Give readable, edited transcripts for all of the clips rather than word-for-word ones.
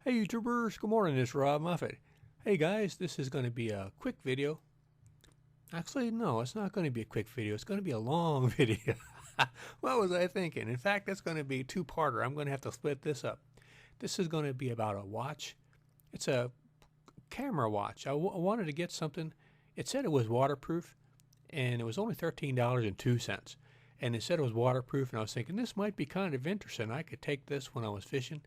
Hey YouTubers, good morning, it's Rob Muffet. Hey guys, this is going to be a quick video. Actually, no, it's not going to be a quick video, it's going to be a long video. What was I thinking? In fact, it's going to be a two-parter. I'm going to have to split this up. This is going to be about a watch. It's a camera watch. I wanted to get something. It said it was waterproof, and it was only $13.02. And it said it was waterproof, and I was thinking this might be kind of interesting. I could take this when I was fishing.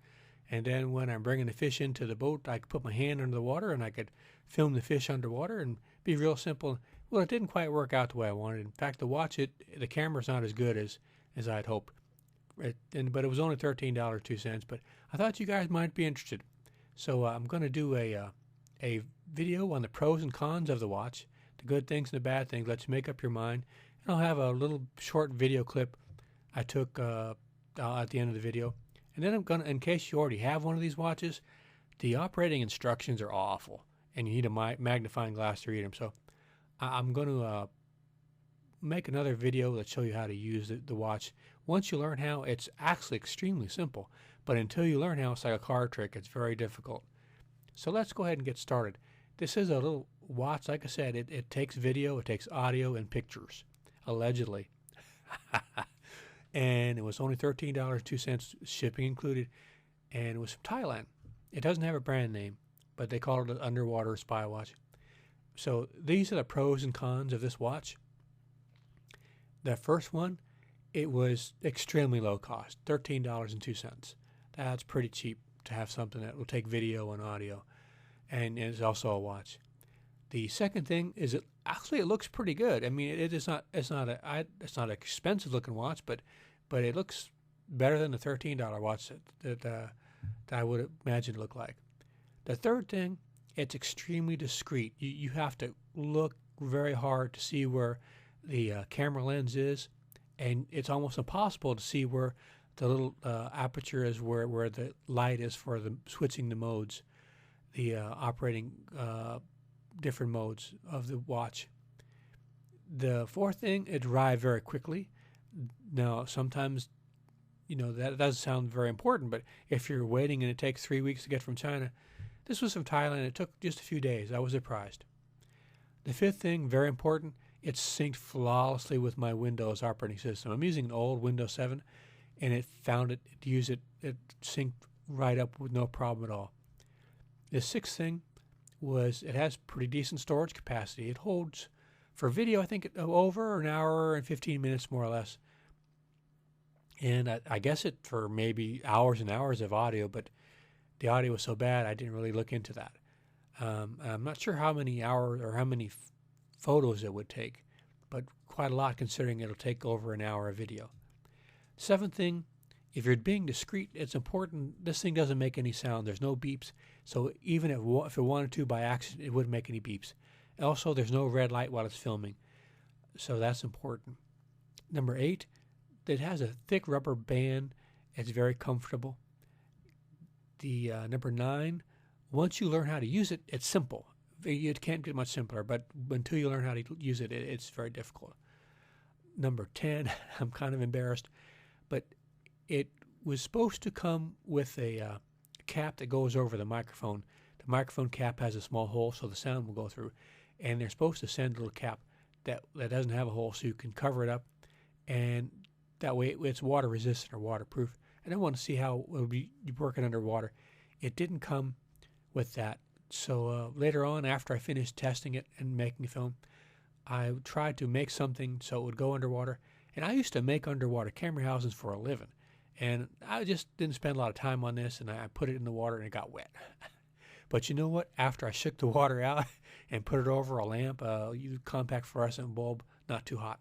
And then when I'm bringing the fish into the boat, I could put my hand under the water and I could film the fish underwater and be real simple. Well, it didn't quite work out the way I wanted. In fact, to watch it, the camera's not as good as I'd hoped. But it was only $13.02. But I thought you guys might be interested. So I'm going to do a video on the pros and cons of the watch, the good things and the bad things. Let's make up your mind. And I'll have a little short video clip I took at the end of the video. And then I'm going to, in case you already have one of these watches, the operating instructions are awful, and you need a magnifying glass to read them. So I'm going to make another video that show you how to use the watch. Once you learn how, it's actually extremely simple. But until you learn how, it's like a card trick. It's very difficult. So let's go ahead and get started. This is a little watch. Like I said, it takes video, it takes audio, and pictures, allegedly. And it was only $13.02, shipping included, and it was from Thailand. It doesn't have a brand name, but they call it an underwater spy watch. So these are the pros and cons of this watch. The first one, it was extremely low cost, $13.02. That's pretty cheap to have something that will take video and audio, and it's also a watch. The second thing is it looks pretty good. I mean, it's not an expensive looking watch, but it looks better than the $13 watch that I would imagine it look like. The third thing, it's extremely discreet. You have to look very hard to see where the camera lens is, and it's almost impossible to see where the little aperture is, where the light is for the switching the modes, the operating different modes of the watch. The fourth thing, it arrived very quickly. Now, sometimes, that doesn't sound very important, but if you're waiting and it takes 3 weeks to get from China, this was from Thailand. It took just a few days. I was surprised. The fifth thing, very important, it's synced flawlessly with my Windows operating system. I'm using an old Windows 7, and it synced right up with no problem at all. The sixth thing was it has pretty decent storage capacity. It holds, for video, I think over an hour and 15 minutes more or less. And I guess it for maybe hours and hours of audio, but the audio was so bad I didn't really look into that. I'm not sure how many hours or how many photos it would take, but quite a lot considering it'll take over an hour of video. Seventh thing, if you're being discreet, it's important. This thing doesn't make any sound. There's no beeps. So even if it wanted to by accident, it wouldn't make any beeps. Also, there's no red light while it's filming. So that's important. Number 8, it has a thick rubber band. It's very comfortable. The number 9, once you learn how to use it, it's simple. It can't get much simpler, but until you learn how to use it, it's very difficult. Number 10, I'm kind of embarrassed, but it was supposed to come with a cap that goes over the microphone. The microphone cap has a small hole so the sound will go through. And they're supposed to send a little cap that doesn't have a hole so you can cover it up. And that way it's water resistant or waterproof. And I want to see how it will be working underwater. It didn't come with that. So later on, after I finished testing it and making a film, I tried to make something so it would go underwater. And I used to make underwater camera housings for a living. And I just didn't spend a lot of time on this, and I put it in the water and it got wet. But you know what? After I shook the water out and put it over a lamp, compact fluorescent bulb, not too hot,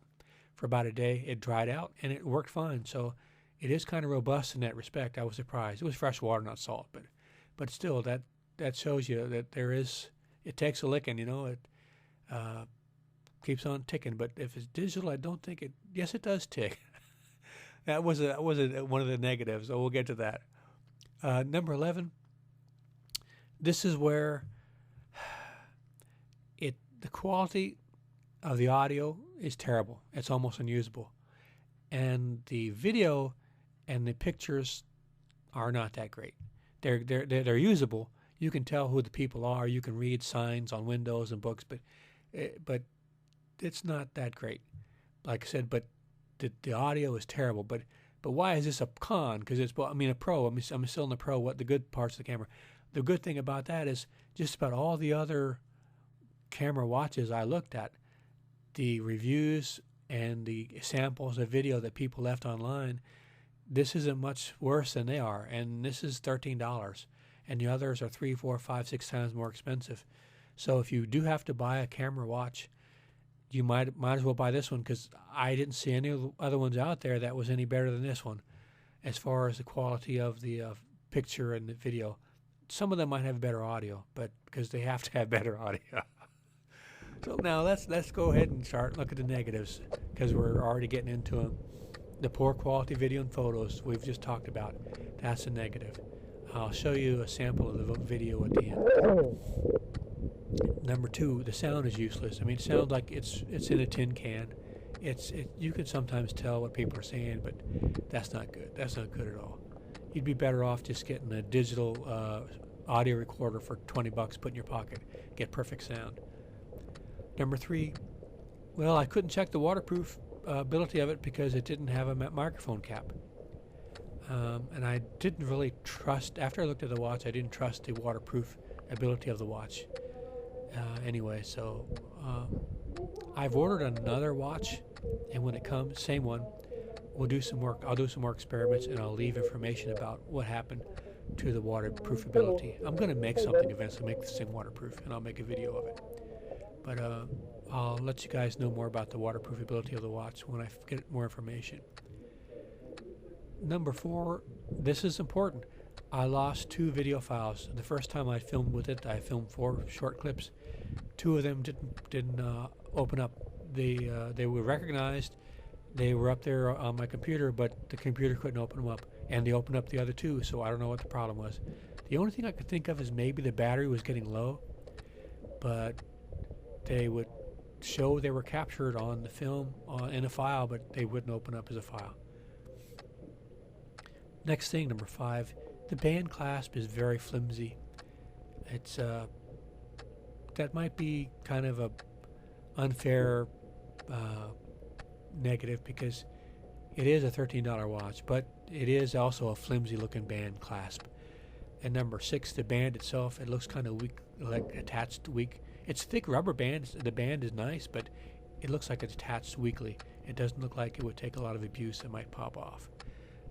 for about a day, it dried out and it worked fine. So it is kind of robust in that respect. I was surprised. It was fresh water, not salt, but still, that shows you that it takes a licking. It keeps on ticking. But if it's digital, I don't think it. Yes, it does tick. That was one of the negatives. So we'll get to that. Number 11. This is where the quality of the audio is terrible. It's almost unusable. And the video and the pictures are not that great. They're usable. You can tell who the people are. You can read signs on windows and books, but it's not that great. Like I said, but the audio is terrible. But why is this a con? Because it's, I mean, a pro. I'm still in the pro. What the good parts of the camera? The good thing about that is just about all the other camera watches I looked at, the reviews and the samples of video that people left online, this isn't much worse than they are. And this is $13, and the others are 3, 4, 5, 6 times more expensive. So if you do have to buy a camera watch, you might as well buy this one, because I didn't see any other ones out there that was any better than this one as far as the quality of the picture and the video. Some of them might have better audio, but because they have to have better audio. So now let's go ahead and start look at the negatives, because we're already getting into them. The poor quality video and photos we've just talked about. That's a negative. I'll show you a sample of the video at the end. Number 2, the sound is useless. I mean, it sounds like it's in a tin can. You can sometimes tell what people are saying, but that's not good. That's not good at all. You'd be better off just getting a digital audio recorder for $20, put in your pocket, get perfect sound. Number 3, well, I couldn't check the waterproof ability of it because it didn't have a microphone cap. And I didn't really trust, after I looked at the watch, I didn't trust the waterproof ability of the watch. Anyway, so I've ordered another watch, and when it comes, same one, we'll do some work. I'll do some more experiments, and I'll leave information about what happened to the waterproof ability. I'm going to make something eventually, make this thing waterproof, and I'll make a video of it. But I'll let you guys know more about the waterproof ability of the watch when I get more information. Number 4, this is important. I lost 2 video files. The first time I filmed with it, I filmed 4 short clips. 2 of them didn't open up. They were recognized. They were up there on my computer, but the computer couldn't open them up. And they opened up the other 2, so I don't know what the problem was. The only thing I could think of is maybe the battery was getting low, but they would show they were captured on the film in a file, but they wouldn't open up as a file. Next thing, number 5, the band clasp is very flimsy. It's that might be kind of a unfair negative, because it is a $13 watch, but it is also a flimsy looking band clasp. And number 6, the band itself, it looks kind of weak, like attached weak. It's thick rubber band. The band is nice, but it looks like it's attached weakly. It doesn't look like it would take a lot of abuse. It might pop off.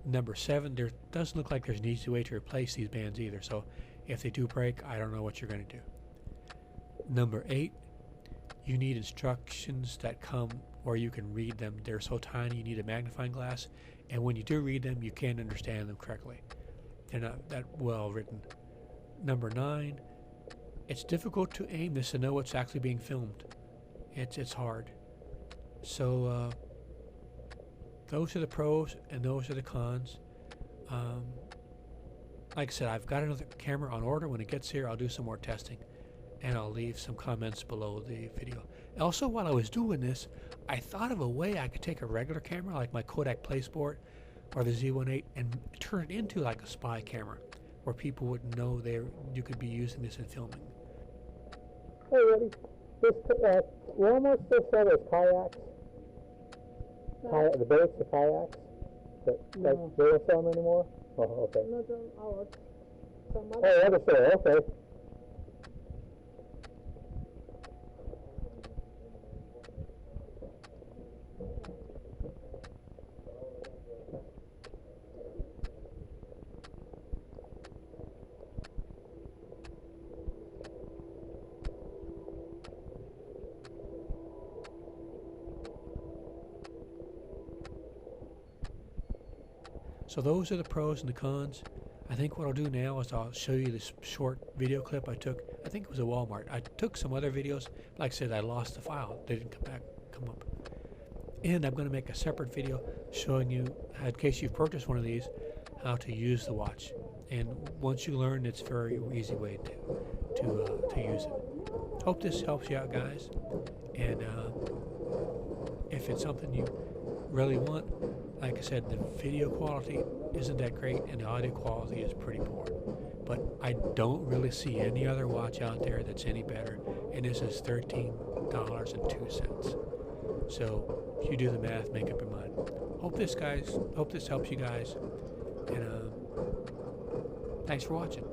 Number 7, there doesn't look like there's an easy way to replace these bands either. So if they do break, I don't know what you're going to do. Number 8, you need instructions that come where you can read them. They're so tiny, you need a magnifying glass. And when you do read them, you can't understand them correctly. They're not that well written. Number 9, it's difficult to aim this and know what's actually being filmed. It's hard. So those are the pros and those are the cons. Like I said, I've got another camera on order. When it gets here, I'll do some more testing, and I'll leave some comments below the video. Also, while I was doing this, I thought of a way I could take a regular camera like my Kodak PlaySport or the Z1.8 and turn it into like a spy camera, where people would know you could be using this in filming. Hey, Eddie, Wal-Mart still sell those kayaks? The boats, the kayaks? They don't sell them anymore? Oh, okay. Not on ours. Some Oh, other. other store, okay. So those are the pros and the cons. I think what I'll do now is I'll show you this short video clip I took. I think it was a Wal-Mart. I took some other videos. Like I said, I lost the file. They didn't come up. And I'm going to make a separate video showing you, in case you've purchased one of these, how to use the watch. And once you learn, it's a very easy way to use it. Hope this helps you out, guys. And if it's something you really want, like I said, the video quality isn't that great and the audio quality is pretty poor. but I don't really see any other watch out there that's any better. And this is $13.02. So if you do the math, make up your mind. Hope this helps you guys. And thanks for watching.